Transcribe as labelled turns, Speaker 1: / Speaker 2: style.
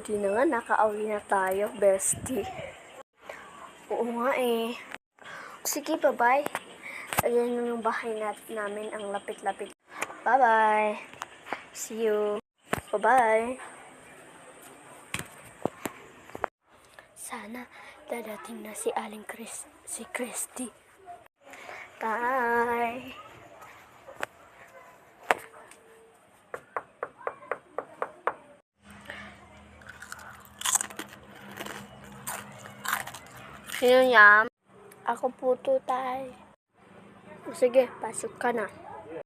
Speaker 1: Buti na nga, nakauwi na tayo, bestie. Oo nga eh. Sige, bye-bye. Ayan yung bahay namin, ang lapit-lapit. Bye-bye. See you. Bye-bye. Sana dadating na si Aling si Christy. Bye. Sino yan? Ako po to, tay. Sige, pasok ka na.